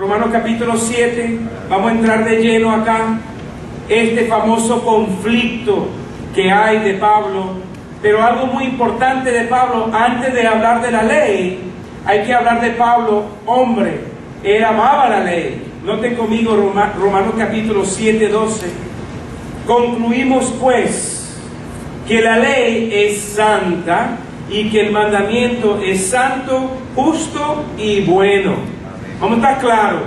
Romanos capítulo 7, vamos a entrar de lleno acá, este famoso conflicto que hay de Pablo, pero algo muy importante de Pablo, antes de hablar de la ley, hay que hablar de Pablo, hombre, él amaba la ley. Noten conmigo Romanos capítulo 7, 12, concluimos pues que la ley es santa y que el mandamiento es santo, justo y bueno. Vamos a estar claros,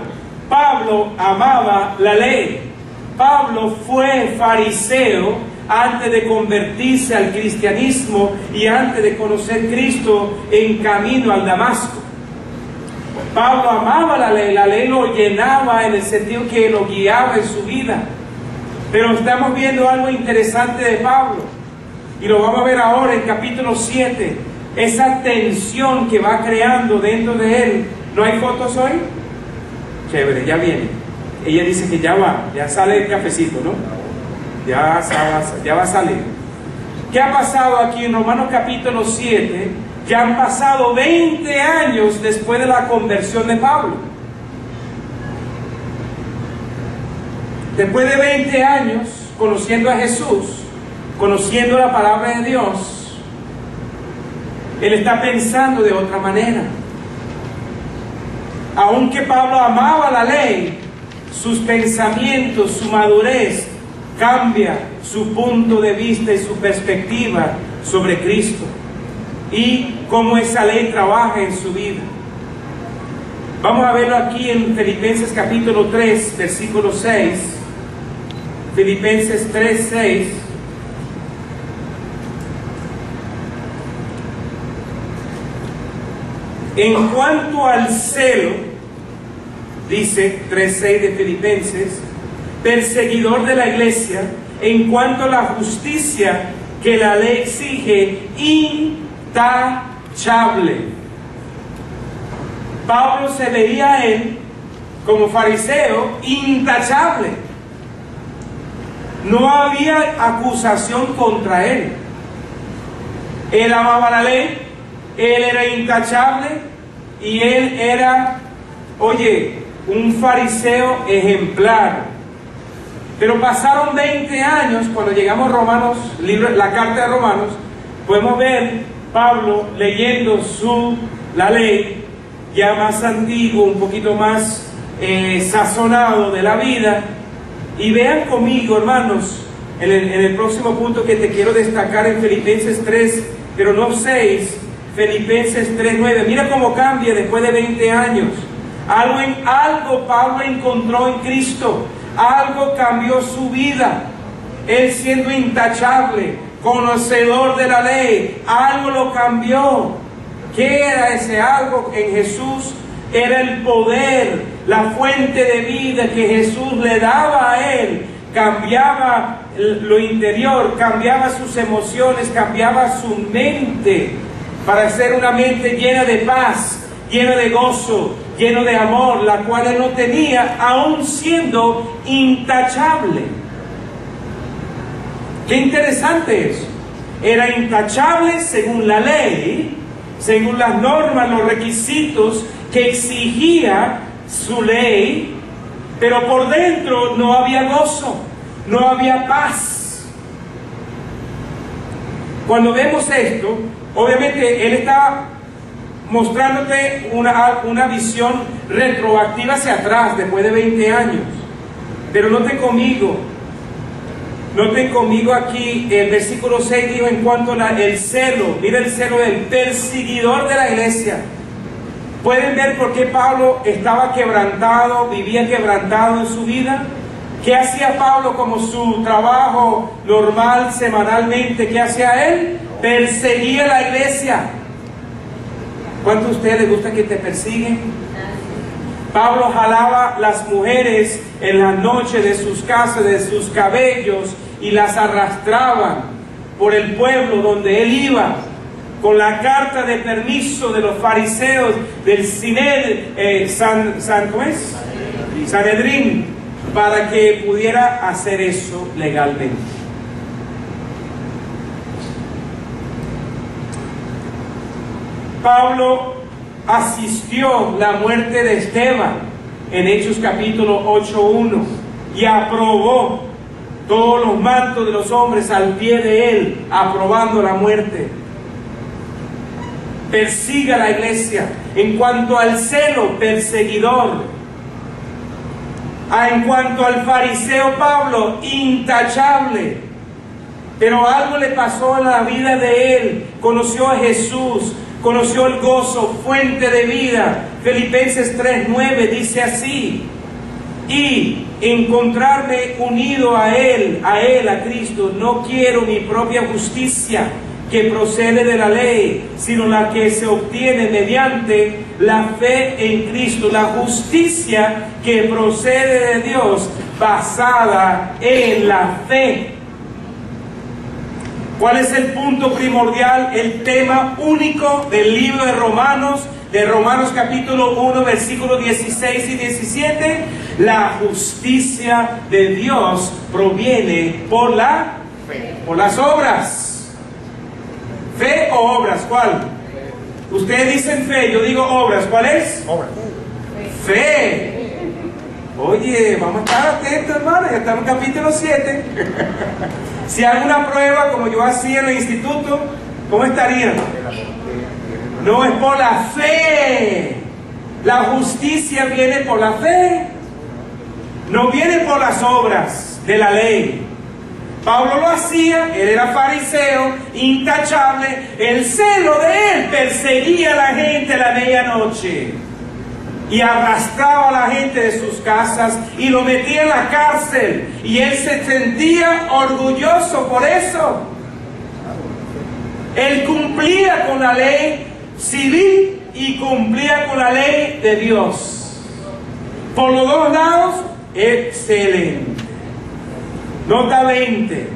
Pablo amaba la ley. Pablo fue fariseo antes de convertirse al cristianismo y antes de conocer Cristo en camino al Damasco. Pablo amaba la ley lo llenaba en el sentido que lo guiaba en su vida. Pero estamos viendo algo interesante de Pablo, y lo vamos a ver ahora en capítulo 7, esa tensión que va creando dentro de él. ¿No hay fotos hoy? Chévere, ya viene. Ella dice que ya sale el cafecito, ¿no? Ya va a salir. ¿Qué ha pasado aquí en Romanos capítulo 7? Ya han pasado 20 años después de la conversión de Pablo. Después de 20 años conociendo a Jesús, conociendo la palabra de Dios, él está pensando de otra manera. Aunque Pablo amaba la ley, sus pensamientos, su madurez cambia su punto de vista y su perspectiva sobre Cristo y cómo esa ley trabaja en su vida. Vamos a verlo aquí en Filipenses capítulo 3, versículo 6. Filipenses 3, 6. En cuanto al celo, dice 3:6 de Filipenses, perseguidor de la iglesia, en cuanto a la justicia que la ley exige, intachable. Pablo se veía a él como fariseo intachable. No había acusación contra él. Él amaba la ley, él era intachable y él era, un fariseo ejemplar. Pero pasaron 20 años, cuando llegamos a Romanos, la carta de Romanos, podemos ver Pablo leyendo la ley, ya más antiguo, un poquito más sazonado de la vida. Y vean conmigo, hermanos, en el próximo punto que te quiero destacar en Filipenses 3, pero no 6, Filipenses 3:9. Mira cómo cambia después de 20 años. Algo Pablo encontró en Cristo. Algo cambió su vida. Él siendo intachable, conocedor de la ley, algo lo cambió. ¿Qué era ese algo en Jesús? Era el poder, la fuente de vida que Jesús le daba a él. Cambiaba lo interior, cambiaba sus emociones, cambiaba su mente para ser una mente llena de paz, llena de gozo, lleno de amor, la cual él no tenía, aún siendo intachable. Qué interesante eso. Era intachable según la ley, según las normas, los requisitos que exigía su ley, pero por dentro no había gozo, no había paz. Cuando vemos esto, obviamente él está mostrándote una visión retroactiva hacia atrás, después de 20 años. Pero noten conmigo aquí, el versículo 6 dijo en cuanto al celo, mira el celo del perseguidor de la iglesia. ¿Pueden ver por qué Pablo estaba quebrantado, vivía quebrantado en su vida? ¿Qué hacía Pablo como su trabajo normal, semanalmente? ¿Qué hacía él? Perseguía la iglesia. ¿Cuántos de ustedes les gusta que te persiguen? Pablo jalaba las mujeres en la noche de sus casas, de sus cabellos, y las arrastraban por el pueblo donde él iba, con la carta de permiso de los fariseos, del Sanedrín, para que pudiera hacer eso legalmente. Pablo asistió la muerte de Esteban. en Hechos capítulo 8:1, y aprobó todos los mantos de los hombres al pie de él, aprobando la muerte. Persiga la iglesia. En cuanto al celo, perseguidor. En cuanto al fariseo Pablo, intachable. Pero algo le pasó en la vida de él. Conoció a Jesús, conoció el gozo, fuente de vida. Filipenses 3:9 dice así: y encontrarme unido a Él, a Cristo. No quiero mi propia justicia que procede de la ley, sino la que se obtiene mediante la fe en Cristo, la justicia que procede de Dios, basada en la fe. ¿Cuál es el punto primordial, el tema único del libro de Romanos capítulo 1, versículos 16 y 17? La justicia de Dios proviene por la fe, por las obras. ¿Fe o obras? ¿Cuál? Ustedes dicen fe, yo digo obras. ¿Cuál es? Obras. Fe. Oye, vamos a estar atentos, hermano, ya estamos en capítulo 7. Si hago una prueba como yo hacía en el instituto, ¿cómo estarían? No, es por la fe. La justicia viene por la fe, no viene por las obras de la ley. Pablo lo hacía, él era fariseo, intachable. El celo de él perseguía a la gente a la medianoche y arrastraba a la gente de sus casas y lo metía en la cárcel, y él se sentía orgulloso por eso. Él cumplía con la ley civil y cumplía con la ley de Dios. Por los dos lados, excelente. Nota 20.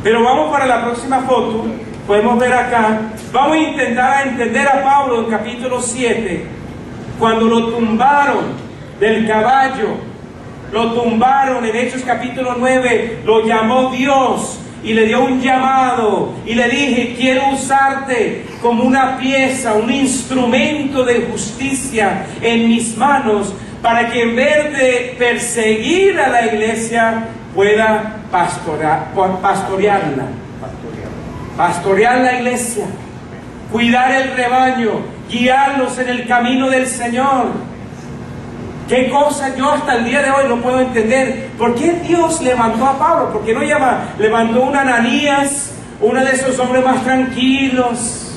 Pero vamos para la próxima foto. Podemos ver acá. Vamos a intentar entender a Pablo en capítulo 7. Cuando lo tumbaron del caballo. Lo tumbaron en Hechos capítulo 9. Lo llamó Dios y le dio un llamado. Y le dije: quiero usarte como una pieza, un instrumento de justicia en mis manos, para que en vez de perseguir a la iglesia, pueda pastorear la iglesia, cuidar el rebaño, guiarlos en el camino del Señor. Qué cosa yo hasta el día de hoy no puedo entender. ¿Por qué Dios levantó a Pablo? ¿Por qué no levantó un Ananías, uno de esos hombres más tranquilos?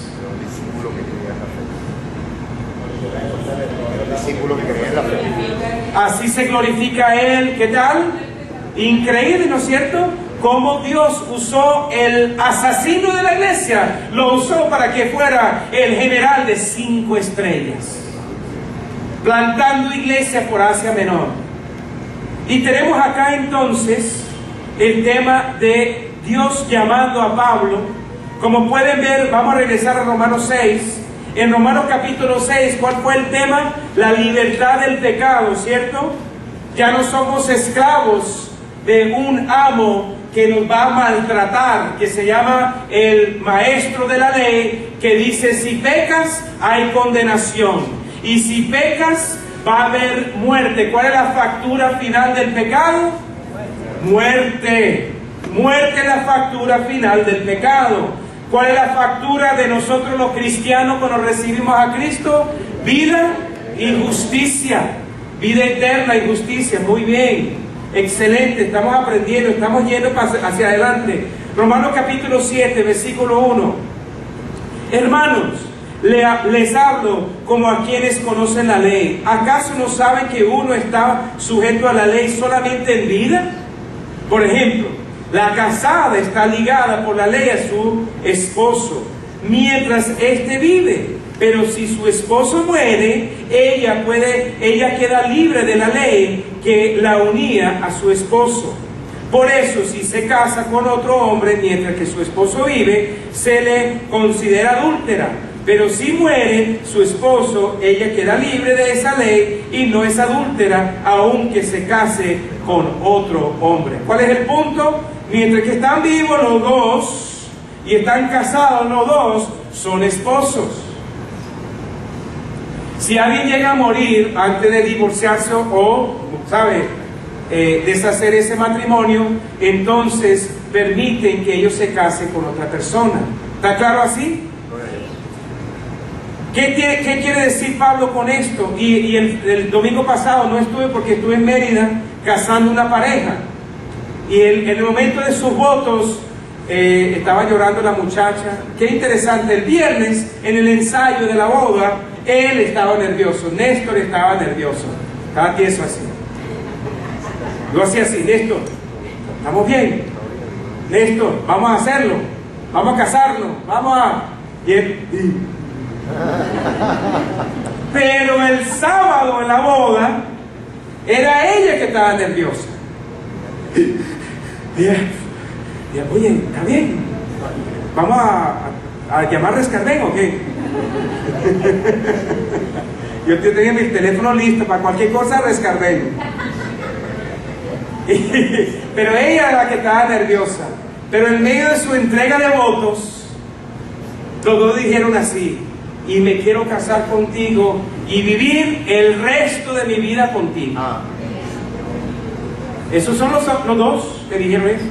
Así se glorifica a Él. ¿Qué tal? Increíble, ¿no es cierto? Cómo Dios usó el asesino de la iglesia, lo usó para que fuera el general de 5 estrellas, plantando iglesia por Asia Menor. Y tenemos acá entonces el tema de Dios llamando a Pablo. Como pueden ver, vamos a regresar a Romanos 6. En Romanos capítulo 6, ¿cuál fue el tema? La libertad del pecado, ¿cierto? Ya no somos esclavos de un amo que nos va a maltratar, que se llama el maestro de la ley, que dice: si pecas, hay condenación, y si pecas, va a haber muerte. ¿Cuál es la factura final del pecado? Muerte. Muerte es la factura final del pecado. ¿Cuál es la factura de nosotros los cristianos cuando recibimos a Cristo? Vida y justicia. Vida eterna y justicia. Muy bien, excelente, estamos aprendiendo, estamos yendo hacia adelante. Romanos capítulo 7, versículo 1. Hermanos, les hablo como a quienes conocen la ley. ¿Acaso no saben que uno está sujeto a la ley solamente en vida? Por ejemplo, la casada está ligada por la ley a su esposo mientras éste vive. Pero si su esposo muere, ella queda libre de la ley que la unía a su esposo. Por eso, si se casa con otro hombre mientras que su esposo vive, se le considera adúltera. Pero si muere su esposo, ella queda libre de esa ley y no es adúltera, aunque se case con otro hombre. ¿Cuál es el punto? Mientras que están vivos los dos y están casados los dos, son esposos. Si alguien llega a morir antes de divorciarse o, ¿sabe?, deshacer ese matrimonio, entonces permiten que ellos se casen con otra persona. ¿Está claro así? ¿Qué quiere decir Pablo con esto? Y el domingo pasado no estuve porque estuve en Mérida casando una pareja. Y en el momento de sus votos estaba llorando la muchacha. Qué interesante, el viernes en el ensayo de la boda, él estaba nervioso, Néstor estaba nervioso, estaba tieso así. Yo hacía así: Néstor, ¿estamos bien? Néstor, vamos a hacerlo, vamos a casarnos, vamos a... Y él... Pero el sábado en la boda era ella que estaba nerviosa. Oye, ¿está bien? ¿Vamos a llamar a Rescarden o qué? Yo tenía mi teléfono listo para cualquier cosa, Rescarden. Pero ella era la que estaba nerviosa. Pero en medio de su entrega de votos, los dos dijeron así: y me quiero casar contigo y vivir el resto de mi vida contigo. Esos son los dos que dijeron eso.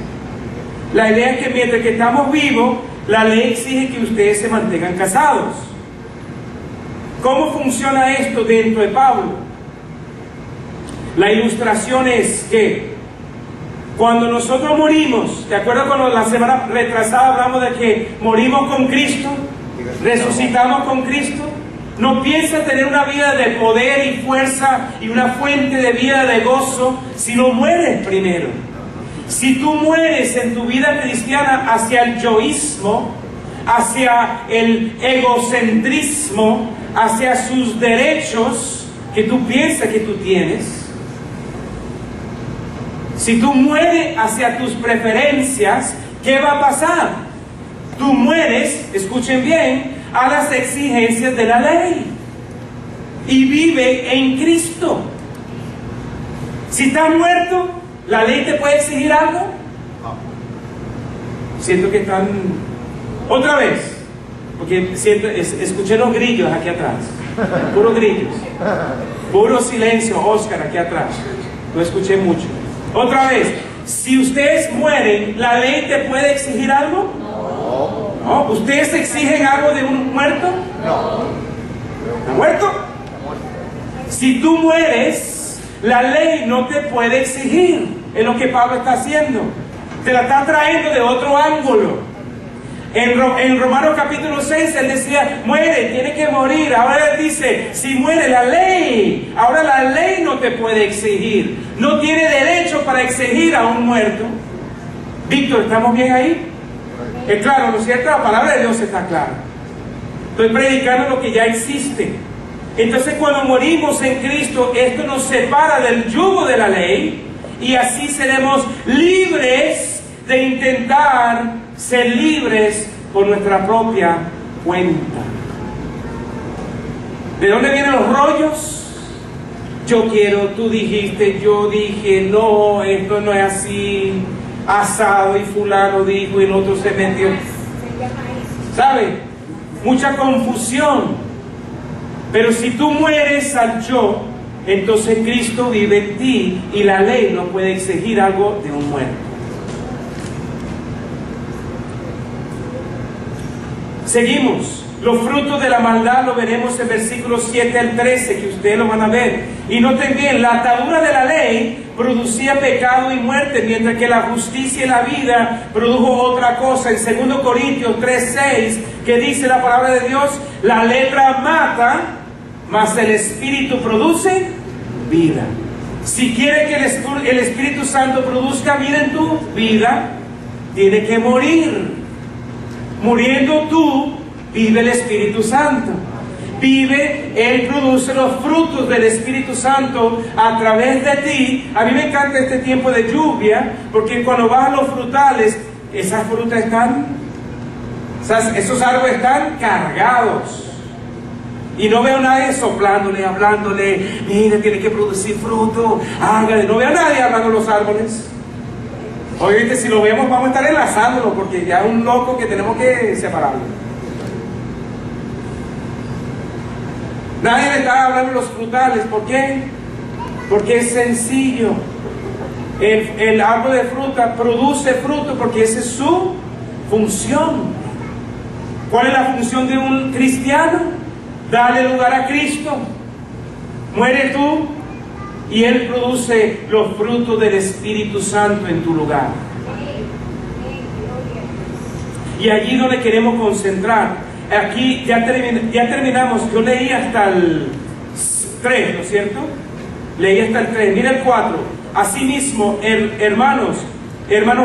La idea es que mientras que estamos vivos, la ley exige que ustedes se mantengan casados. ¿Cómo funciona esto dentro de Pablo? La ilustración es que cuando nosotros morimos, ¿te acuerdas cuando la semana retrasada hablamos de que morimos con Cristo? Resucitamos con Cristo. No piensas tener una vida de poder y fuerza y una fuente de vida de gozo si no mueres primero. Si tú mueres en tu vida cristiana hacia el yoísmo, hacia el egocentrismo, hacia sus derechos que tú piensas que tú tienes, si tú mueres hacia tus preferencias, ¿qué va a pasar? Tú mueres, escuchen bien, a las exigencias de la ley y vive en Cristo. Si estás muerto, ¿la ley te puede exigir algo? Siento que están... Otra vez, porque escuché los grillos aquí atrás, puros grillos, puro silencio, Oscar, aquí atrás, no escuché mucho. Otra vez, si ustedes mueren, ¿la ley te puede exigir algo? No. ¿Ustedes exigen algo de un muerto? No. ¿Está muerto? Si tú mueres, la ley no te puede exigir. Es lo que Pablo está haciendo. Te la está trayendo de otro ángulo. En Romanos capítulo 6 él decía: muere, tiene que morir. Ahora él dice: si muere la ley, ahora la ley no te puede exigir. No tiene derecho para exigir a un muerto. Víctor, ¿estamos bien ahí? Es claro, ¿no es cierto? La palabra de Dios está clara. Estoy predicando lo que ya existe. Entonces, cuando morimos en Cristo, esto nos separa del yugo de la ley y así seremos libres de intentar ser libres por nuestra propia cuenta. ¿De dónde vienen los rollos? Yo quiero, tú dijiste, yo dije, no, esto no es así, asado y fulano dijo y el otro se metió. ¿Sabe? Mucha confusión. Pero si tú mueres al yo, entonces Cristo vive en ti y la ley no puede exigir algo de un muerto. Seguimos. Los frutos de la maldad lo veremos en versículos 7 al 13, que ustedes lo van a ver. Y noten bien, la atadura de la ley producía pecado y muerte, mientras que la justicia y la vida produjo otra cosa. En 2 Corintios 3:6, que dice la palabra de Dios: la letra mata, mas el Espíritu produce vida. Si quiere que el Espíritu Santo produzca vida en tu vida, tiene que morir. Muriendo tú, vive el Espíritu Santo. Vive, Él produce los frutos del Espíritu Santo a través de ti. A mí me encanta este tiempo de lluvia, porque cuando vas a los frutales, esas frutas están, esos árboles están cargados. Y no veo a nadie soplándole, hablándole: mira, tiene que producir fruto, hágale. No veo a nadie hablando de los árboles. Obviamente, si lo vemos, vamos a estar enlazándolo, porque ya es un loco que tenemos que separarlo. Nadie le está hablando de los frutales. ¿Por qué? Porque es sencillo. El árbol de fruta produce fruto porque esa es su función. ¿Cuál es la función de un cristiano? Darle lugar a Cristo. Muere tú y Él produce los frutos del Espíritu Santo en tu lugar. Y allí donde queremos concentrar. Aquí ya terminamos. Yo leí hasta el 3, ¿no es cierto? Leí hasta el 3. Mira el 4. Asimismo, hermanos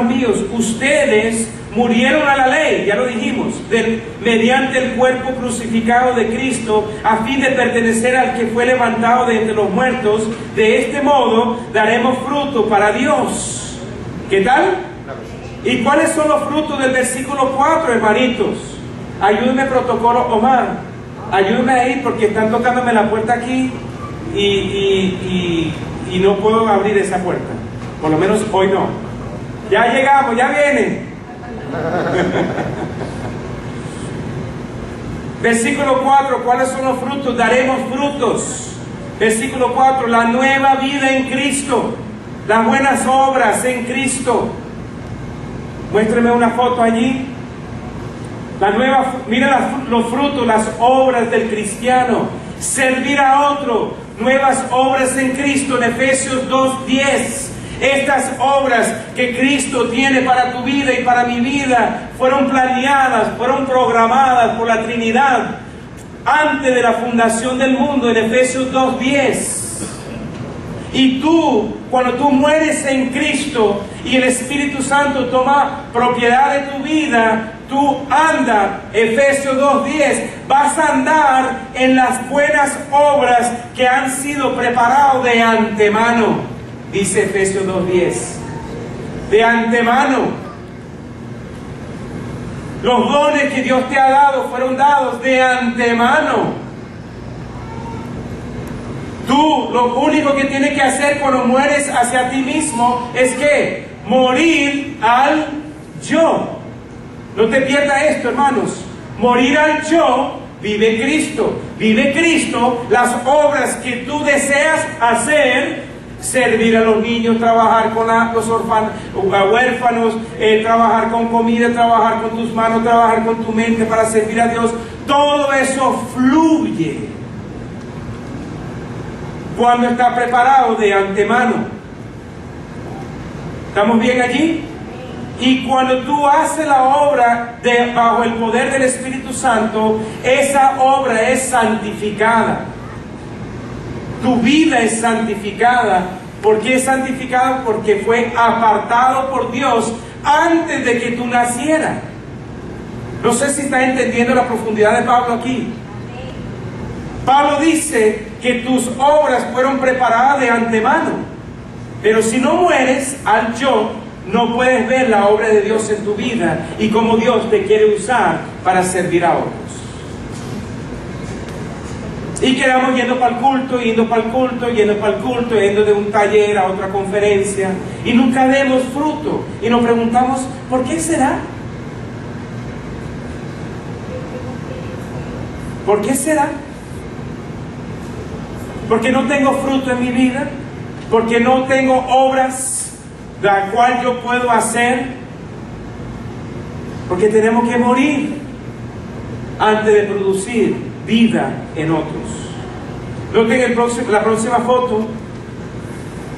míos, ustedes murieron a la ley, ya lo dijimos, mediante el cuerpo crucificado de Cristo, a fin de pertenecer al que fue levantado de entre los muertos. De este modo daremos fruto para Dios. ¿Qué tal? ¿Y cuáles son los frutos del versículo 4, hermanitos? Ayúdenme, protocolo Omar. Ayúdenme ahí porque están tocándome la puerta aquí y no puedo abrir esa puerta. Por lo menos hoy no. Ya llegamos, ya vienen. Versículo 4, ¿cuáles son los frutos? Daremos frutos. Versículo 4, la nueva vida en Cristo, las buenas obras en Cristo. Muéstrame una foto allí. Mira los frutos, las obras del cristiano. Servir a otro, nuevas obras en Cristo, en Efesios 2:10. Estas obras que Cristo tiene para tu vida y para mi vida fueron planeadas, fueron programadas por la Trinidad antes de la fundación del mundo, en Efesios 2:10. Y tú, cuando tú mueres en Cristo y el Espíritu Santo toma propiedad de tu vida, tú andas, Efesios 2:10, vas a andar en las buenas obras que han sido preparadas de antemano. Dice Efesios 2:10, de antemano. Los dones que Dios te ha dado fueron dados de antemano. Tú lo único que tienes que hacer cuando mueres hacia ti mismo es que morir al yo. No te pierdas esto, hermanos. Morir al yo, vive Cristo. Vive Cristo las obras que tú deseas hacer. Servir a los niños, trabajar con los huérfanos, trabajar con comida, trabajar con tus manos, trabajar con tu mente para servir a Dios. Todo eso fluye cuando está preparado de antemano. ¿Estamos bien allí? Y cuando tú haces la obra bajo el poder del Espíritu Santo, esa obra es santificada. Tu vida es santificada. ¿Por qué es santificada? Porque fue apartado por Dios antes de que tú nacieras. No sé si estás entendiendo la profundidad de Pablo aquí. Pablo dice que tus obras fueron preparadas de antemano. Pero si no mueres al yo, no puedes ver la obra de Dios en tu vida y cómo Dios te quiere usar para servir a otros. Y quedamos yendo para el culto, yendo para el culto, yendo para el culto, yendo de un taller a otra conferencia y nunca vemos fruto. Y nos preguntamos, ¿por qué será? ¿Por qué será? Porque no tengo fruto en mi vida, porque no tengo obras la cual yo puedo hacer, porque tenemos que morir antes de producir vida en otros. Noten la próxima foto.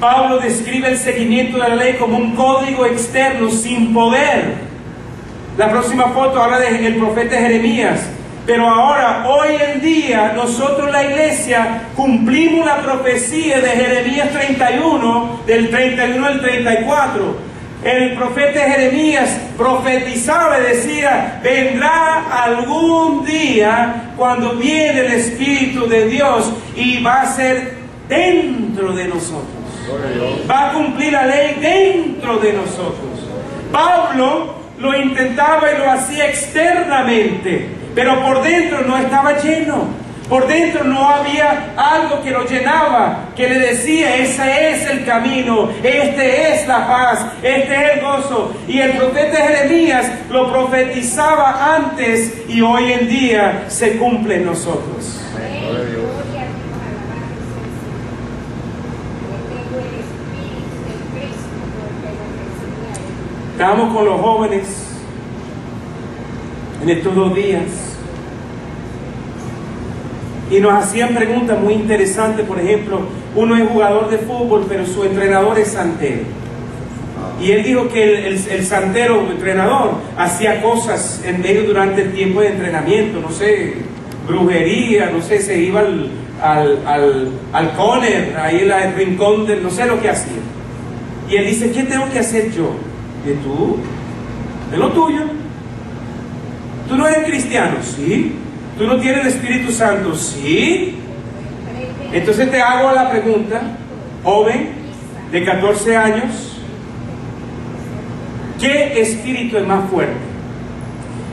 Pablo describe el seguimiento de la ley como un código externo sin poder. La próxima foto habla del profeta Jeremías. Pero ahora, hoy en día, nosotros la iglesia cumplimos la profecía de Jeremías 31, del 31 al 34. El profeta Jeremías profetizaba y decía, vendrá algún día cuando viene el Espíritu de Dios y va a ser dentro de nosotros. Va a cumplir la ley dentro de nosotros. Pablo lo intentaba y lo hacía externamente, pero por dentro no estaba lleno. Por dentro no había algo que lo llenaba, que le decía, ese es el camino, este es la paz, este es el gozo. Y el profeta Jeremías lo profetizaba antes y hoy en día se cumple en nosotros. Estábamos con los jóvenes en estos 2 días y nos hacían preguntas muy interesantes. Por ejemplo, uno es jugador de fútbol, pero su entrenador es santero. Y él dijo que el santero, el entrenador, hacía cosas en medio durante el tiempo de entrenamiento, no sé, brujería, no sé, se iba al corner, ahí en el rincón, no sé lo que hacía. Y él dice, ¿qué tengo que hacer yo? ¿Y tú? ¿De lo tuyo? ¿Tú no eres cristiano? Sí. ¿Tú no tienes el Espíritu Santo? Sí. Entonces te hago la pregunta, joven de 14 años, ¿qué espíritu es más fuerte?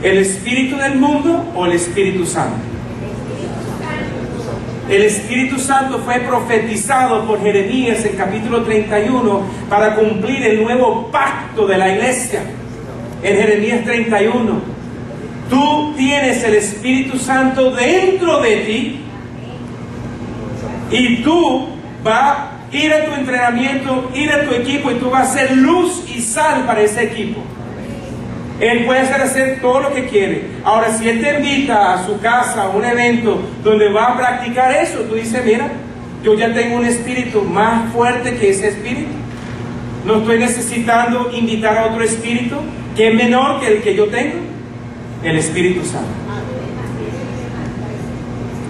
¿El espíritu del mundo o el Espíritu Santo? El Espíritu Santo fue profetizado por Jeremías en capítulo 31 para cumplir el nuevo pacto de la iglesia. En Jeremías 31, tú tienes el Espíritu Santo dentro de ti y tú vas a ir a tu entrenamiento, ir a tu equipo y tú vas a ser luz y sal para ese equipo. Él puede hacer todo lo que quiere. Ahora, si Él te invita a su casa, a un evento donde va a practicar eso, tú dices, mira, yo ya tengo un espíritu más fuerte que ese espíritu. No estoy necesitando invitar a otro espíritu que es menor que el que yo tengo, el Espíritu Santo.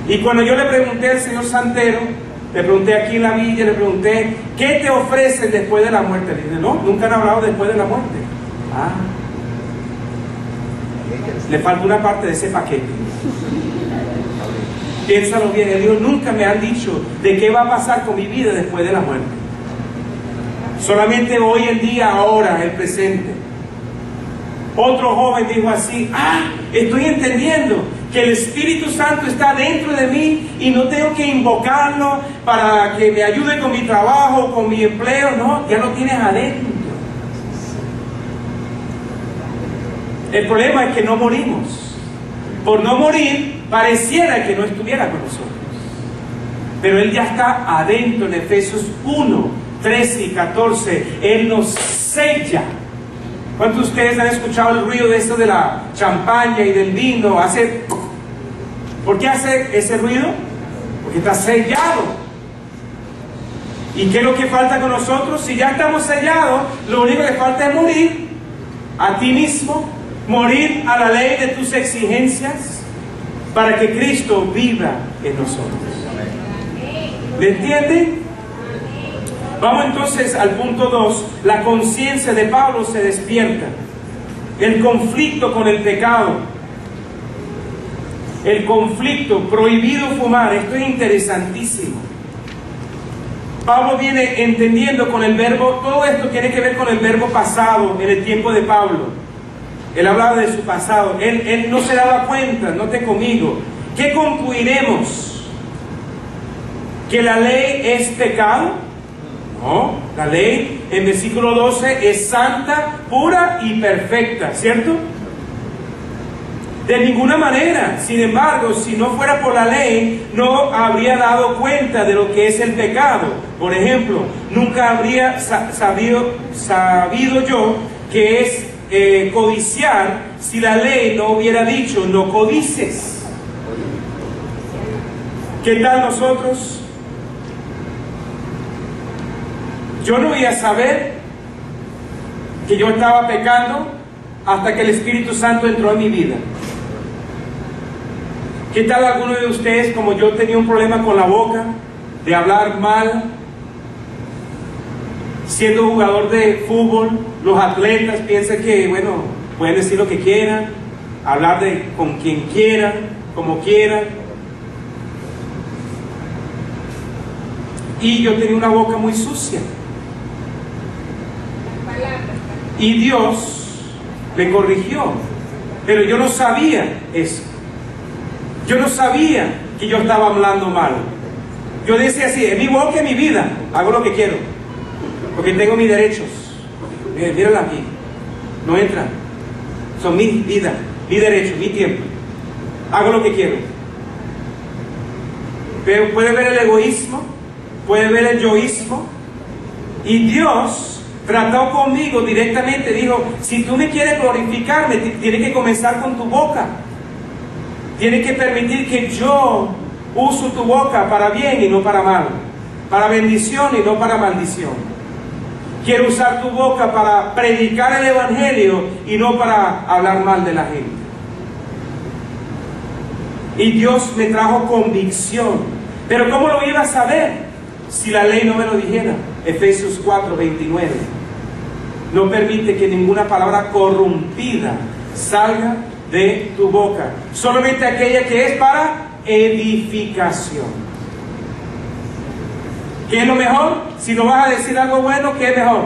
Y cuando yo le pregunté al señor santero, le pregunté aquí en la villa, le pregunté, ¿qué te ofrecen después de la muerte? Le dije, no, nunca han hablado después de la muerte. Le falta una parte de ese paquete. Piénsalo bien. Él dijo, nunca me han dicho de qué va a pasar con mi vida después de la muerte. Solamente hoy en día, ahora, el presente. Otro joven dijo así, estoy entendiendo que el Espíritu Santo está dentro de mí y no tengo que invocarlo para que me ayude con mi trabajo, con mi empleo. No, ya lo tienes adentro. El problema es que no morimos. Por no morir, pareciera que no estuviera con nosotros. Pero Él ya está adentro en Efesios 1, 13 y 14. Él nos sella. ¿Cuántos de ustedes han escuchado el ruido de esto de la champaña y del vino? ¿Por qué hace ese ruido? Porque está sellado. ¿Y qué es lo que falta con nosotros? Si ya estamos sellados, lo único que falta es morir a ti mismo, morir a la ley de tus exigencias, para que Cristo viva en nosotros. ¿Le entienden? Vamos entonces al punto 2. La conciencia de Pablo se despierta. El conflicto con el pecado. El conflicto, prohibido fumar. Esto es interesantísimo. Pablo viene entendiendo con el verbo, todo esto tiene que ver con el verbo pasado en el tiempo de Pablo. Él hablaba de su pasado. Él no se daba cuenta, note conmigo. ¿Qué concluiremos? ¿Que la ley es pecado? No, la ley en versículo 12 es santa, pura y perfecta, ¿cierto? De ninguna manera. Sin embargo, si no fuera por la ley, no habría dado cuenta de lo que es el pecado. Por ejemplo, nunca habría sabido yo que es codiciar si la ley no hubiera dicho no codices. ¿Qué tal nosotros? Yo no iba a saber que yo estaba pecando hasta que el Espíritu Santo entró en mi vida. ¿Qué tal alguno de ustedes, como yo, tenía un problema con la boca, de hablar mal? Siendo jugador de fútbol, los atletas piensan que, bueno, pueden decir lo que quieran, hablar con quien quieran, como quieran. Y yo tenía una boca muy sucia. Y Dios me corrigió, pero yo no sabía eso. Yo no sabía que yo estaba hablando mal. Yo decía así, en mi boca, en mi vida, hago lo que quiero, porque tengo mis derechos. Mírala aquí, no entra. Son mi vida, mi derecho, mi tiempo. Hago lo que quiero. Pero puede ver el egoísmo, puede ver el yoísmo. Y Dios trató conmigo directamente, dijo, si tú me quieres glorificarme, tienes que comenzar con tu boca. Tienes que permitir que yo use tu boca para bien y no para mal, para bendición y no para maldición. Quiero usar tu boca para predicar el evangelio y no para hablar mal de la gente. Y Dios me trajo convicción. Pero ¿cómo lo iba a saber si la ley no me lo dijera? Efesios 4:29. No permite que ninguna palabra corrompida salga de tu boca, solamente aquella que es para edificación. ¿Qué es lo mejor? Si no vas a decir algo bueno, ¿qué es mejor?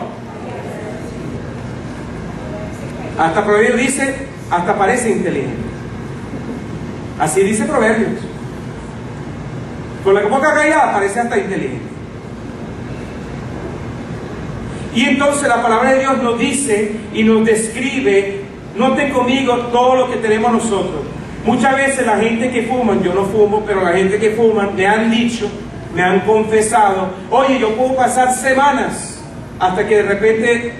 Hasta Proverbios dice, hasta parece inteligente. Así dice Proverbios. Con la boca callada parece hasta inteligente. Y entonces la palabra de Dios nos dice y nos describe, noten conmigo todo lo que tenemos nosotros. Muchas veces la gente que fuma, yo no fumo, pero la gente que fuma me han dicho, me han confesado, oye, yo puedo pasar semanas hasta que de repente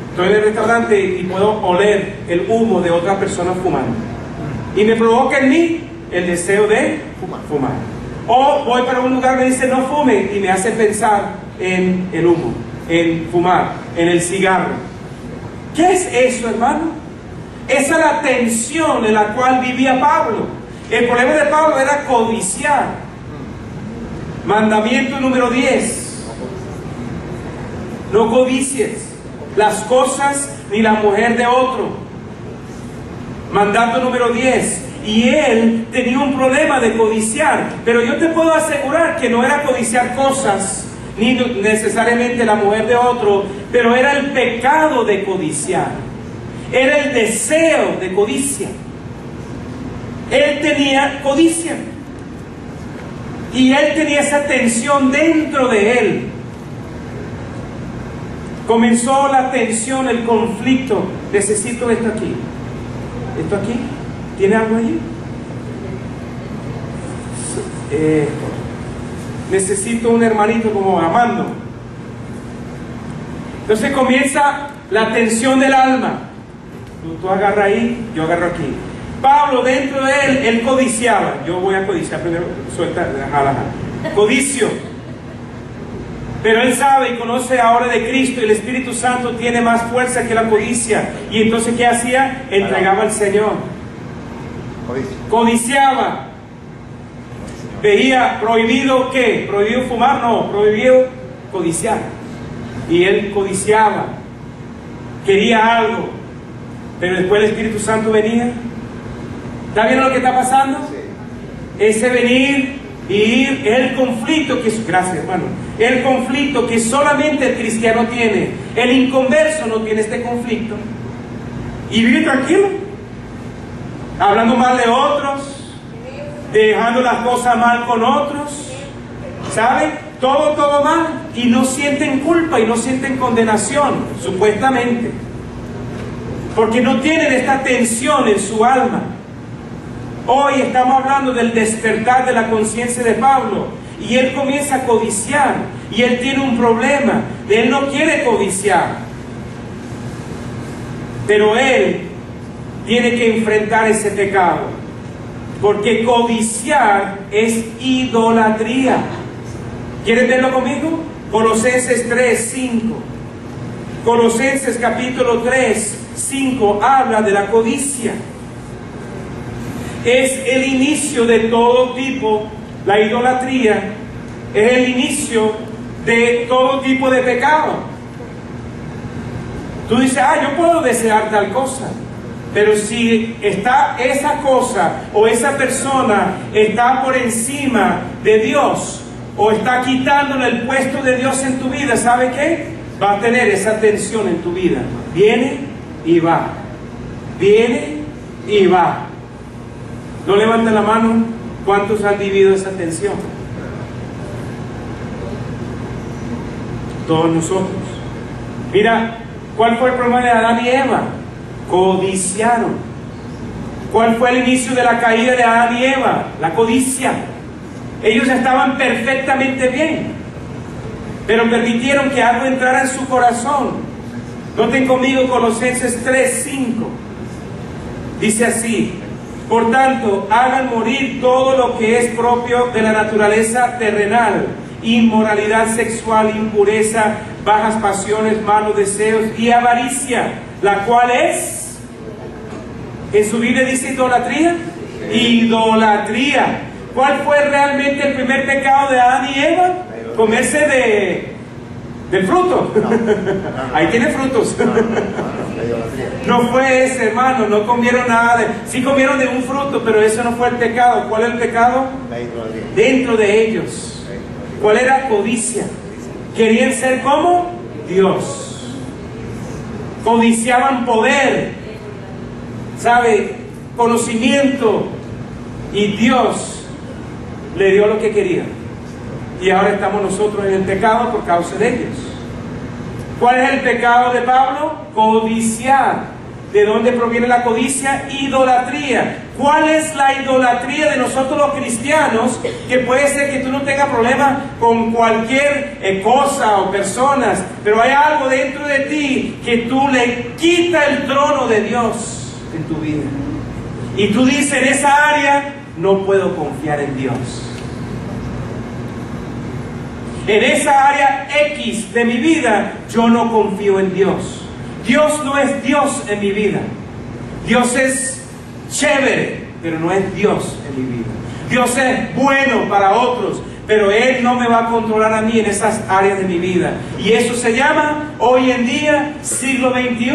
estoy en el restaurante y puedo oler el humo de otra persona fumando. Y me provoca en mí el deseo de fumar. O voy para un lugar y me dice no fume y me hace pensar en el humo, en fumar, en el cigarro. ¿Qué es eso, hermano? Esa es la tensión en la cual vivía Pablo. El problema de Pablo era codiciar. Mandamiento número 10. No codicies las cosas ni la mujer de otro. Mandato número 10. Y él tenía un problema de codiciar. Pero yo te puedo asegurar que no era codiciar cosas, ni necesariamente la mujer de otro, pero era el pecado de codiciar. Era el deseo de codicia. Él tenía codicia. Y él tenía esa tensión dentro de él. Comenzó la tensión, el conflicto. Necesito esto aquí. ¿Esto aquí? ¿Tiene algo allí? Necesito un hermanito como Amando. Entonces comienza la tensión del alma. Tú agarras ahí, yo agarro aquí. Pablo, dentro de él codiciaba. Yo voy a codiciar primero, suelta, jala. Codicio. Pero él sabe y conoce ahora de Cristo y el Espíritu Santo tiene más fuerza que la codicia. Y entonces, ¿qué hacía? Entregaba al Señor. Codiciaba. Veía prohibido, ¿qué? Prohibido fumar, no, prohibido codiciar. Y él codiciaba. Quería algo. Pero después el Espíritu Santo venía. ¿Está viendo lo que está pasando? Sí. Ese venir y ir, el conflicto que es, gracias hermano, el conflicto que solamente el cristiano tiene. El inconverso no tiene este conflicto. Y vive tranquilo, hablando mal de otros, dejando las cosas mal con otros, ¿sabe? Todo mal, y no sienten culpa y no sienten condenación, supuestamente, porque no tienen esta tensión en su alma. Hoy estamos hablando del despertar de la conciencia de Pablo, y él comienza a codiciar, y él tiene un problema, él no quiere codiciar, pero él tiene que enfrentar ese pecado, porque codiciar es idolatría. ¿Quieres verlo conmigo? Colosenses 3:5. Colosenses capítulo 3:5 habla de la codicia. Es el inicio de todo tipo, la idolatría es el inicio de todo tipo de pecado. Tú dices, yo puedo desear tal cosa, pero si está esa cosa o esa persona está por encima de Dios o está quitándole el puesto de Dios en tu vida, ¿sabe qué? Va a tener esa tensión en tu vida. Viene y va. Viene y va. No levanten la mano. ¿Cuántos han vivido esa tensión? Todos nosotros. Mira, ¿cuál fue el problema de Adán y Eva? Codiciaron. ¿Cuál fue el inicio de la caída de Adán y Eva? La codicia. Ellos estaban perfectamente bien. pero permitieron que algo entrara en su corazón. Noten conmigo Colosenses 3:5. Dice así: por tanto, hagan morir todo lo que es propio de la naturaleza terrenal: inmoralidad sexual, impureza, bajas pasiones, malos deseos y avaricia, la cual es, en su Biblia dice idolatría. Idolatría. ¿Cuál fue realmente el primer pecado de Adán y Eva? Comerse del fruto. Ahí tiene frutos. No fue ese, hermano, no comieron nada sí comieron de un fruto, pero eso no fue el pecado. ¿Cuál es el pecado? Dentro de ellos. ¿Cuál era? Codicia. Querían ser como Dios. Codiciaban poder, ¿sabe? Conocimiento. Y Dios le dio lo que quería. Y ahora estamos nosotros en el pecado por causa de ellos. ¿Cuál es el pecado de Pablo? Codiciar. ¿De dónde proviene la codicia? Idolatría. ¿Cuál es la idolatría de nosotros los cristianos? Que puede ser que tú no tengas problema con cualquier cosa o personas, pero hay algo dentro de ti que tú le quitas el trono de Dios en tu vida. Y tú dices, en esa área no puedo confiar en Dios. En esa área X de mi vida, yo no confío en Dios. Dios no es Dios en mi vida. Dios es chévere, pero no es Dios en mi vida. Dios es bueno para otros, pero Él no me va a controlar a mí en esas áreas de mi vida. Y eso se llama, hoy en día, siglo XXI,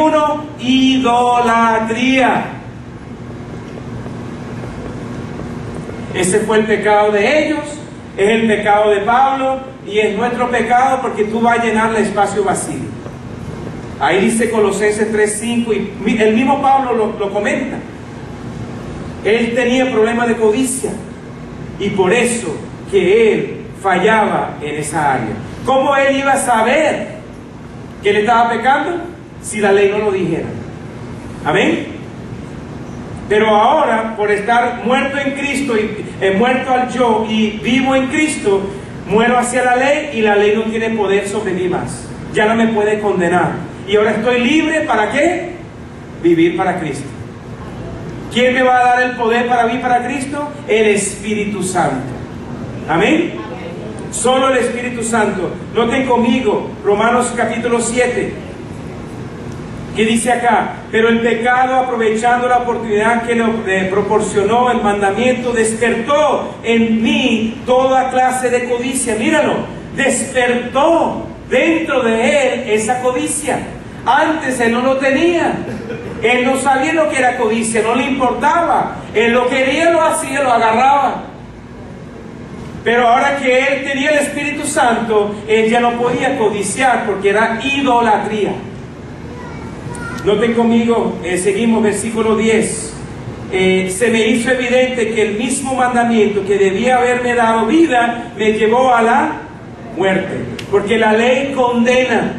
idolatría. Ese fue el pecado de ellos, es el pecado de Pablo y es nuestro pecado, porque tú vas a llenar el espacio vacío. Ahí dice Colosenses 3:5 y el mismo Pablo lo comenta. Él tenía problemas de codicia y por eso que él fallaba en esa área. ¿Cómo él iba a saber que él estaba pecando si la ley no lo dijera? Amén. Pero ahora, por estar muerto en Cristo y muerto al yo y vivo en Cristo, muero hacia la ley y la ley no tiene poder sobre mí más. Ya no me puede condenar. Y ahora estoy libre, ¿para qué? Vivir para Cristo. ¿Quién me va a dar el poder para vivir para Cristo? El Espíritu Santo. Amén. Solo el Espíritu Santo. Noten conmigo Romanos capítulo 7. ¿Qué dice acá? Pero el pecado, aprovechando la oportunidad que le proporcionó el mandamiento, despertó en mí toda clase de codicia. Míralo, despertó dentro de él esa codicia. Antes él no lo tenía. Él no sabía lo que era codicia, no le importaba. Él lo quería, lo hacía, lo agarraba. Pero ahora que él tenía el Espíritu Santo, él ya no podía codiciar porque era idolatría. Noten conmigo, seguimos versículo 10. Se me hizo evidente que el mismo mandamiento que debía haberme dado vida me llevó a la muerte. Porque la ley condena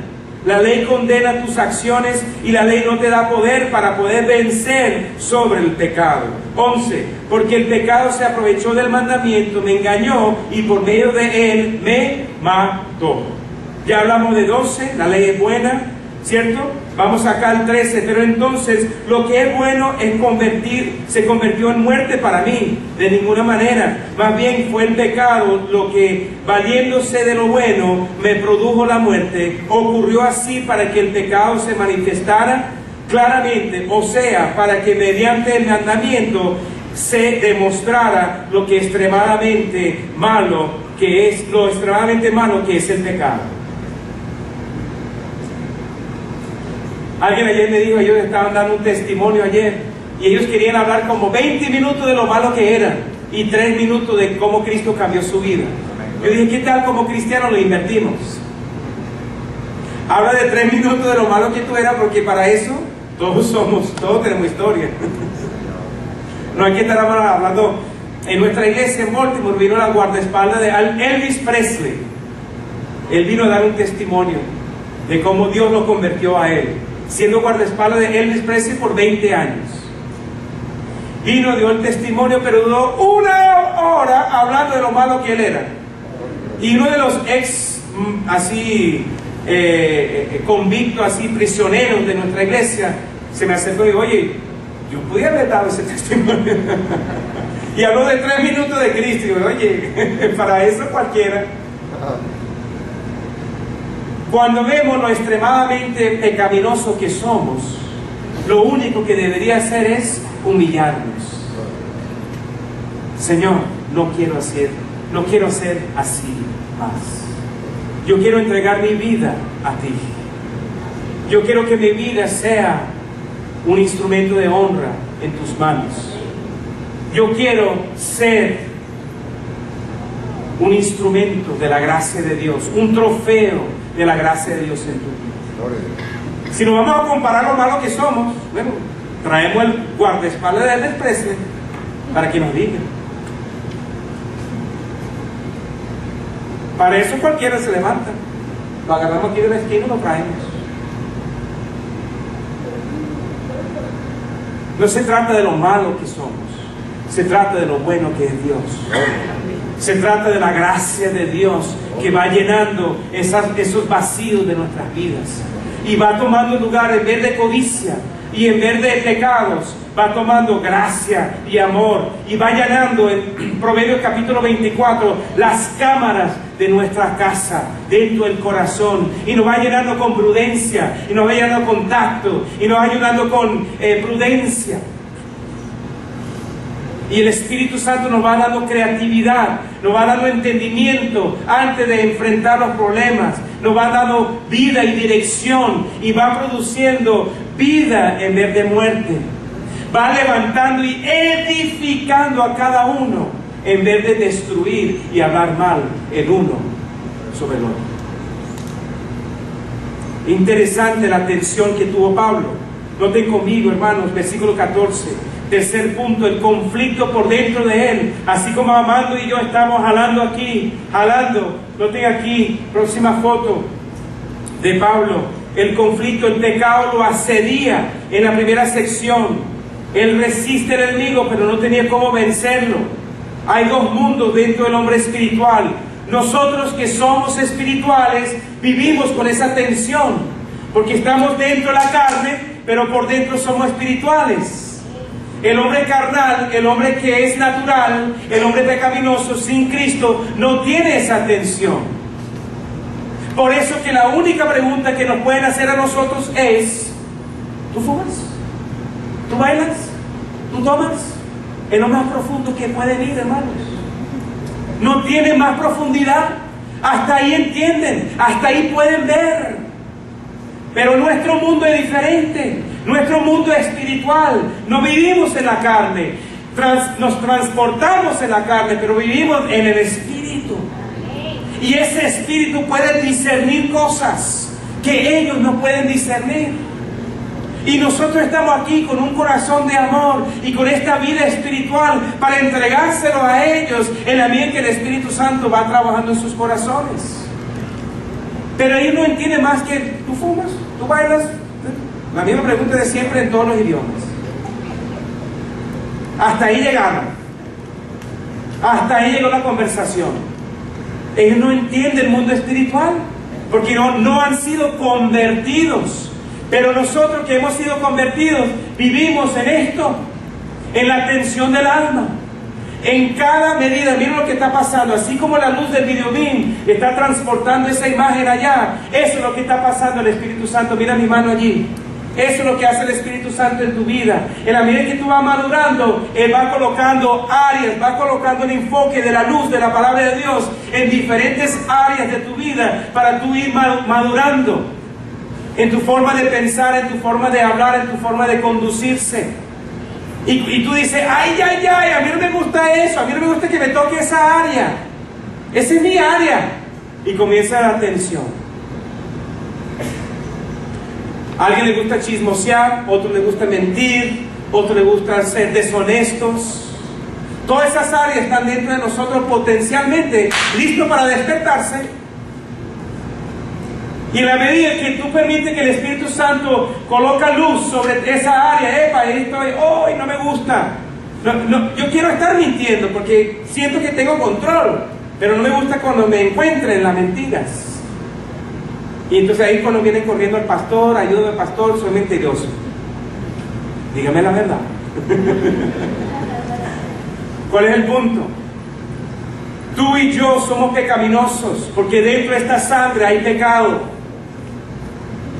tus acciones y la ley no te da poder para poder vencer sobre el pecado. 11. Porque el pecado se aprovechó del mandamiento, me engañó y por medio de él me mató. Ya hablamos de 12, la ley es buena, ¿cierto? Vamos acá al 13, pero entonces lo que es bueno se convirtió en muerte para mí, de ninguna manera. Más bien fue el pecado lo que, valiéndose de lo bueno, me produjo la muerte. Ocurrió así para que el pecado se manifestara claramente, o sea, para que mediante el mandamiento se demostrara lo extremadamente malo que es el pecado. Alguien ayer me dijo, ellos estaban dando un testimonio ayer y ellos querían hablar como 20 minutos de lo malo que eran y 3 minutos de cómo Cristo cambió su vida. Yo dije, ¿qué tal como cristianos lo invertimos? Habla de 3 minutos de lo malo que tú eras, porque para eso todos tenemos historia. No hay que estar hablando. En nuestra iglesia en Baltimore vino la guardaespaldas de Elvis Presley. Él vino a dar un testimonio de cómo Dios lo convirtió a él, siendo guardaespaldas de Elvis Presley por 20 años. Vino, dio el testimonio, pero duró 1 hora hablando de lo malo que él era. Y uno de los ex así convictos, así prisioneros de nuestra iglesia, se me acercó y dijo: oye, yo pudiera haber dado ese testimonio. Y habló de 3 minutos de Cristo. Y digo: oye, para eso cualquiera. Cuando vemos lo extremadamente pecaminoso que somos, lo único que debería hacer es humillarnos. Señor, no quiero ser así más. Yo quiero entregar mi vida a ti. Yo quiero que mi vida sea un instrumento de honra en tus manos. Yo quiero ser un instrumento de la gracia de Dios, un trofeo de la gracia de Dios en tu vida. Si nos vamos a comparar lo malo que somos, bueno, traemos el guardaespaldas del desprecio para que nos diga. Para eso cualquiera se levanta. Lo agarramos aquí de la esquina y lo traemos. No se trata de lo malo que somos, se trata de lo bueno que es Dios. Se trata de la gracia de Dios que va llenando esos vacíos de nuestras vidas. Y va tomando lugar, en vez de codicia y en vez de pecados, va tomando gracia y amor. Y va llenando, en Proverbios capítulo 24, las cámaras de nuestra casa, dentro del corazón. Y nos va llenando con prudencia, y nos va llenando con tacto, y nos va llenando con prudencia. Y el Espíritu Santo nos va dando creatividad, nos va dando entendimiento antes de enfrentar los problemas, nos va dando vida y dirección, y va produciendo vida en vez de muerte. Va levantando y edificando a cada uno en vez de destruir y hablar mal el uno sobre el otro. Interesante la tensión que tuvo Pablo. Noten conmigo, hermanos, versículo 14. Tercer punto, el conflicto por dentro de él. Así como Amando y yo estamos jalando aquí, jalando. Noten aquí, próxima foto de Pablo. El conflicto, el pecado lo asedía en la primera sección. Él resiste al enemigo, pero no tenía cómo vencerlo. Hay dos mundos dentro del hombre espiritual. Nosotros que somos espirituales vivimos con esa tensión, porque estamos dentro de la carne, pero por dentro somos espirituales. El hombre carnal, el hombre que es natural, el hombre pecaminoso sin Cristo, no tiene esa tensión. Por eso que la única pregunta que nos pueden hacer a nosotros es: ¿tú fumas? ¿Tú bailas? ¿Tú tomas? Es lo más profundo que pueden ir, hermanos. No tiene más profundidad. Hasta ahí entienden, hasta ahí pueden ver. Pero nuestro mundo es diferente. Nuestro mundo es espiritual. No vivimos en la carne. Nos transportamos en la carne, pero vivimos en el Espíritu. Y ese Espíritu puede discernir cosas que ellos no pueden discernir. Y nosotros estamos aquí con un corazón de amor y con esta vida espiritual para entregárselo a ellos en la medida que el Espíritu Santo va trabajando en sus corazones. Pero ellos no entienden más que: ¿tú fumas? ¿Tú bailas? La misma pregunta de siempre en todos los idiomas. Hasta ahí llegaron. Hasta ahí llegó la conversación. Ellos no entienden el mundo espiritual porque no han sido convertidos. Pero nosotros que hemos sido convertidos vivimos en esto, en la tensión del alma. En cada medida, miren lo que está pasando. Así como la luz del videobeam está transportando esa imagen allá, eso es lo que está pasando el Espíritu Santo. Mira mi mano allí. Eso es lo que hace el Espíritu Santo en tu vida. En la medida que tú vas madurando, Él va colocando áreas, va colocando el enfoque de la luz, de la palabra de Dios en diferentes áreas de tu vida para tú ir madurando en tu forma de pensar, en tu forma de hablar, en tu forma de conducirse. Y tú dices: ay, a mí no me gusta eso, a mí no me gusta que me toque esa área. Esa es mi área. Y comienza la tensión. A alguien le gusta chismosear, a otro le gusta mentir, a otro le gusta ser deshonestos. Todas esas áreas están dentro de nosotros potencialmente listos para despertarse. Y en la medida que tú permites que el Espíritu Santo coloca luz sobre esa área, hoy no me gusta. Yo quiero estar mintiendo porque siento que tengo control, pero no me gusta cuando me encuentren en las mentiras. Y entonces ahí cuando viene corriendo al pastor, ayúdame al pastor, soy mentiroso. Dígame la verdad. ¿Cuál es el punto? Tú y yo somos pecaminosos, porque dentro de esta sangre hay pecado.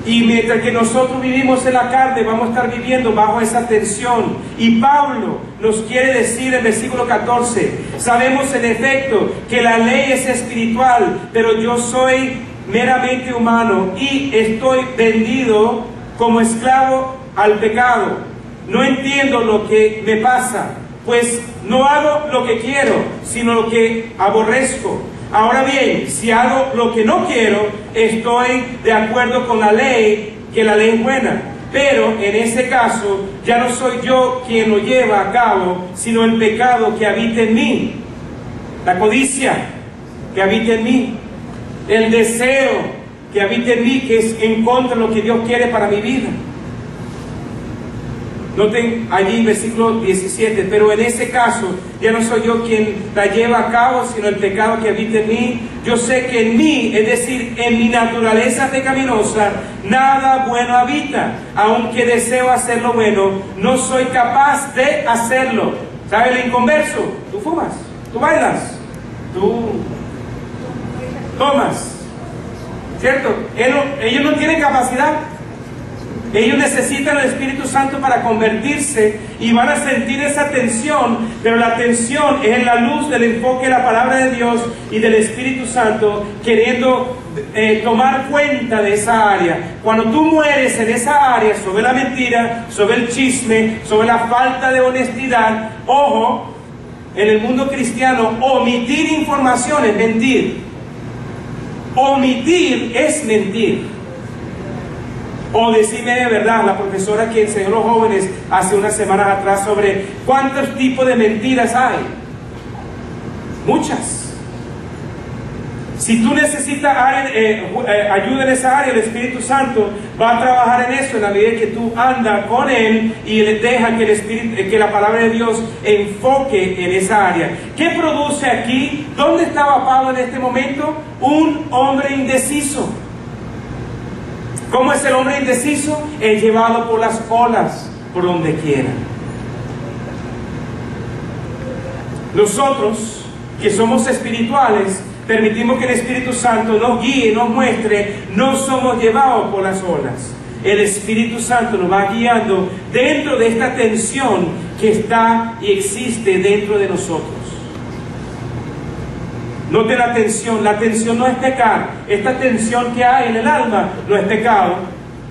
Y mientras que nosotros vivimos en la carne, vamos a estar viviendo bajo esa tensión. Y Pablo nos quiere decir en versículo 14, sabemos en efecto que la ley es espiritual, pero yo soy meramente humano y estoy vendido como esclavo al pecado. No entiendo lo que me pasa, pues no hago lo que quiero, sino lo que aborrezco. Ahora bien, si hago lo que no quiero, estoy de acuerdo con la ley, que la ley es buena. Pero en ese caso, ya no soy yo quien lo lleva a cabo, sino el pecado que habita en mí. La codicia que habita en mí. El deseo que habita en mí, que es en contra de lo que Dios quiere para mi vida. Noten allí versículo 17, pero en ese caso ya no soy yo quien la lleva a cabo, sino el pecado que habita en mí. Yo sé que en mí, es decir, en mi naturaleza pecaminosa, nada bueno habita. Aunque deseo hacer lo bueno, no soy capaz de hacerlo. ¿Sabe el inconverso? Tú fumas, tú bailas, tú tomas, ¿cierto? Ellos no tienen capacidad. Ellos necesitan el Espíritu Santo para convertirse y van a sentir esa tensión, pero la tensión es en la luz del enfoque de la palabra de Dios y del Espíritu Santo queriendo tomar cuenta de esa área. Cuando tú mueres en esa área, sobre la mentira, sobre el chisme, sobre la falta de honestidad, ojo, en el mundo cristiano, omitir información es mentir. Omitir es mentir. O decirme de verdad, la profesora que enseñó a los jóvenes hace unas semanas atrás sobre cuántos tipos de mentiras hay. Muchas. Si tú necesitas ayuda en esa área, el Espíritu Santo va a trabajar en eso en la medida que tú andas con Él y le deja que la palabra de Dios enfoque en esa área. ¿Qué produce aquí? ¿Dónde estaba Pablo en este momento? Un hombre indeciso. ¿Cómo es el hombre indeciso? Es llevado por las olas, por donde quiera. Nosotros, que somos espirituales, permitimos que el Espíritu Santo nos guíe, nos muestre, no somos llevados por las olas. El Espíritu Santo nos va guiando dentro de esta tensión que está y existe dentro de nosotros. Note la tensión no es pecar. Esta tensión que hay en el alma no es pecado.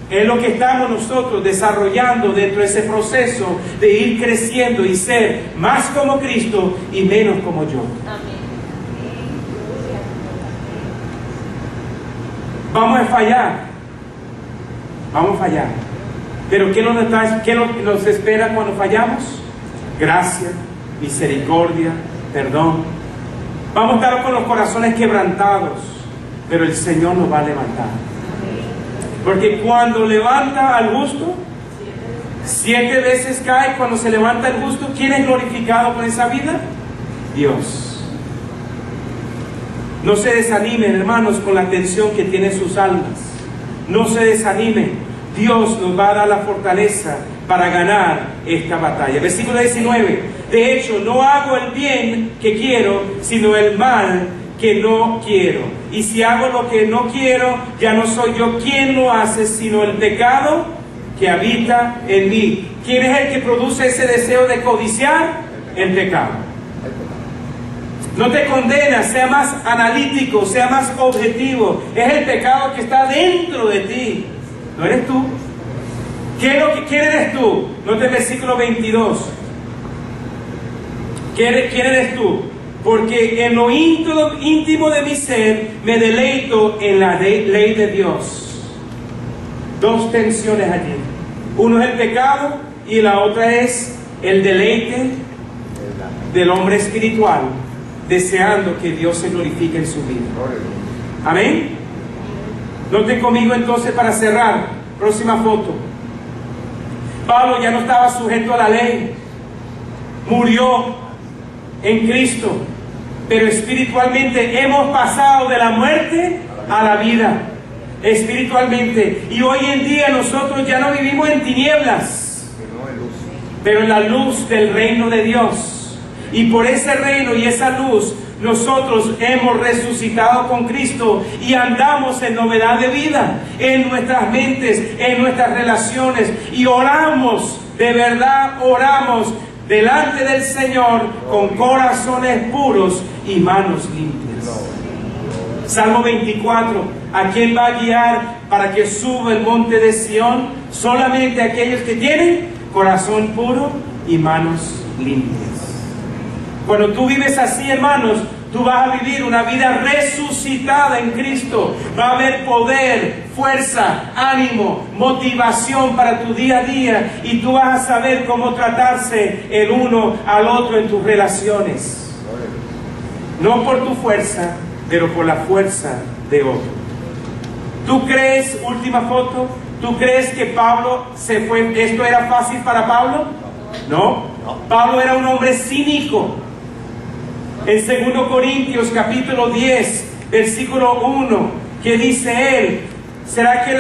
Es lo que estamos nosotros desarrollando dentro de ese proceso de ir creciendo y ser más como Cristo y menos como yo. Vamos a fallar. Vamos a fallar. Pero ¿qué nos espera cuando fallamos? Gracia, misericordia, perdón. Vamos a estar con los corazones quebrantados, pero el Señor nos va a levantar. Porque cuando levanta al justo, 7 veces cae. Cuando se levanta el justo, ¿quién es glorificado con esa vida? Dios. No se desanimen, hermanos, con la tensión que tienen sus almas. No se desanimen. Dios nos va a dar la fortaleza para ganar esta batalla. Versículo 19. De hecho, no hago el bien que quiero, sino el mal que no quiero. Y si hago lo que no quiero, ya no soy yo quien lo hace, sino el pecado que habita en mí. ¿Quién es el que produce ese deseo de codiciar? El pecado. No te condenas, sea más analítico, sea más objetivo. Es el pecado que está dentro de ti. No eres tú. ¿Quién eres tú? Note el versículo 22. ¿Quién eres tú? Porque en lo íntimo de mi ser me deleito en la ley de Dios. 2 tensiones allí. Uno es el pecado y la otra es el deleite del hombre espiritual, deseando que Dios se glorifique en su vida. Amén. Noten conmigo entonces para cerrar. Próxima foto. Pablo ya no estaba sujeto a la ley. Murió en Cristo. Pero espiritualmente hemos pasado de la muerte a la vida. espiritualmente. Y hoy en día nosotros ya no vivimos en tinieblas, pero en la luz del reino de Dios. Y por ese reino y esa luz nosotros hemos resucitado con Cristo y andamos en novedad de vida, en nuestras mentes, en nuestras relaciones, y oramos, de verdad oramos delante del Señor con corazones puros y manos limpias. Salmo 24, ¿a quién va a guiar para que suba el monte de Sión? Solamente aquellos que tienen corazón puro y manos limpias. Cuando tú vives así, hermanos, tú vas a vivir una vida resucitada en Cristo. Va a haber poder, fuerza, ánimo, motivación para tu día a día, y tú vas a saber cómo tratarse el uno al otro en tus relaciones. No por tu fuerza, pero por la fuerza de otro. ¿Tú crees, última foto, tú crees que Pablo se fue, esto era fácil para Pablo? No. Pablo era un hombre cínico. En 2 Corintios capítulo 10, versículo 1, que dice él, ¿será que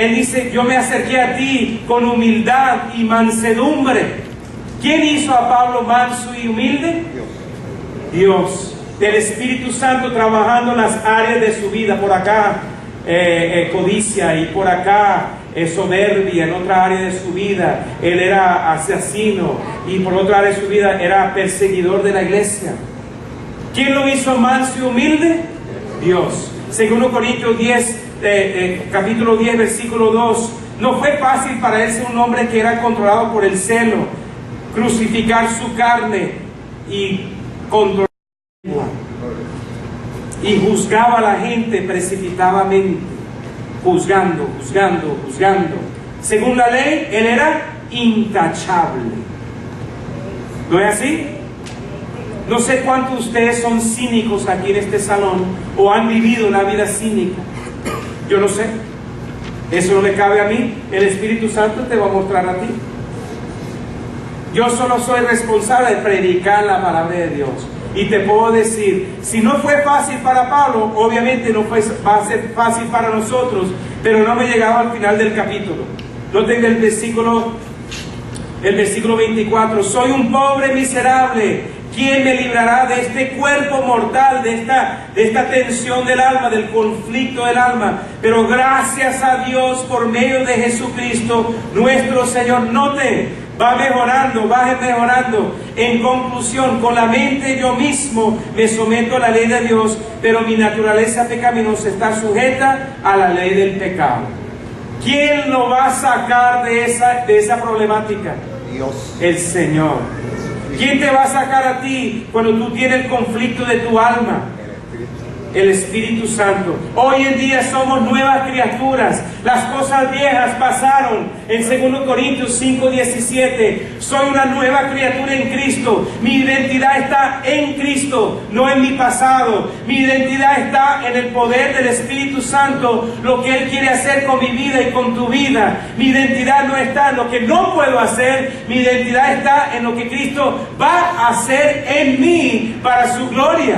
él dice, yo me acerqué a ti con humildad y mansedumbre? ¿Quién hizo a Pablo manso y humilde? Dios. Del Espíritu Santo trabajando en las áreas de su vida. Por acá codicia, y por acá soberbia. En otra área de su vida él era asesino, y por otra área de su vida era perseguidor de la iglesia. ¿Quién lo hizo manso y humilde? Dios. 2 Corintios 10, capítulo 10, versículo 2. No fue fácil para él ser un hombre que era controlado por el celo, crucificar su carne y controlar la lengua, y juzgaba a la gente precipitadamente, juzgando. Según la ley, él era intachable. ¿No es así? No sé cuántos de ustedes son cínicos aquí en este salón, o han vivido una vida cínica. Yo no sé. Eso no le cabe a mí. El Espíritu Santo te va a mostrar a ti. Yo solo soy responsable de predicar la palabra de Dios. Y te puedo decir, si no fue fácil para Pablo, obviamente no va a ser fácil para nosotros, pero no me he llegado al final del capítulo. Noten el versículo 24. Soy un pobre miserable. ¿Quién me librará de este cuerpo mortal, de esta tensión del alma, del conflicto del alma? Pero gracias a Dios por medio de Jesucristo, nuestro Señor. Note, va mejorando. En conclusión, con la mente yo mismo me someto a la ley de Dios, pero mi naturaleza pecaminosa está sujeta a la ley del pecado. ¿Quién lo va a sacar de esa problemática? Dios. El Señor. ¿Quién te va a sacar a ti cuando tú tienes el conflicto de tu alma? El Espíritu Santo. Hoy en día somos nuevas criaturas. Las cosas viejas pasaron. En 2 Corintios 5:17, soy una nueva criatura en Cristo. Mi identidad está en Cristo, no en mi pasado. Mi identidad está en el poder del Espíritu Santo, lo que Él quiere hacer con mi vida y con tu vida. Mi identidad no está en lo que no puedo hacer. Mi identidad está en lo que Cristo va a hacer en mí para su gloria.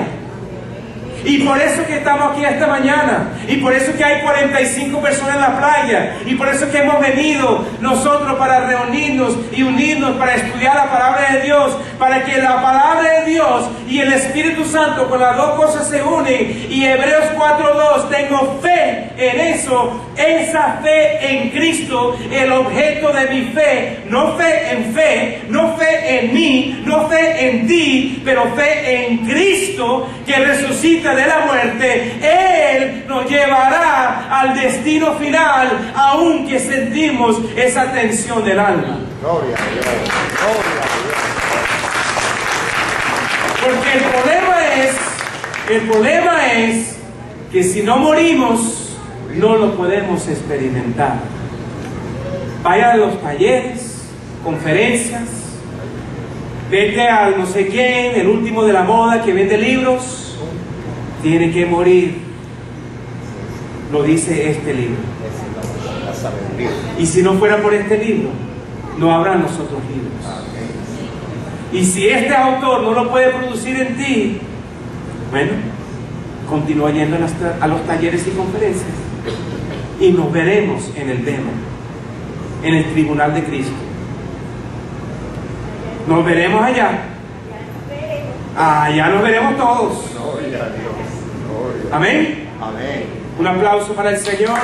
Y por eso que estamos aquí esta mañana, y por eso que hay 45 personas en la playa, y por eso que hemos venido nosotros para reunirnos y unirnos para estudiar la palabra de Dios, para que la palabra de Dios y el Espíritu Santo, con las dos cosas se unen. Y Hebreos 4:2, tengo fe en eso, esa fe en Cristo, el objeto de mi fe. No fe, no fe en mí, no fe en ti, pero fe en Cristo, que resucita de la muerte. Él nos llevará al destino final, aunque sentimos esa tensión del alma. Gloria a Dios. Gloria a Dios. Porque el problema es que si no morimos, no lo podemos experimentar. Vaya a los talleres, conferencias, vete al no sé quién, el último de la moda que vende libros. Tiene que morir, lo dice este libro. Y si no fuera por este libro, no habrá los otros libros. Y si este autor no lo puede producir en ti, bueno, continúa yendo a los talleres y conferencias. y nos veremos en el demo, en el tribunal de Cristo. Nos veremos allá. Allá nos veremos todos. Gloria a Dios. Gloria. Amén. Amén. Un aplauso para el Señor.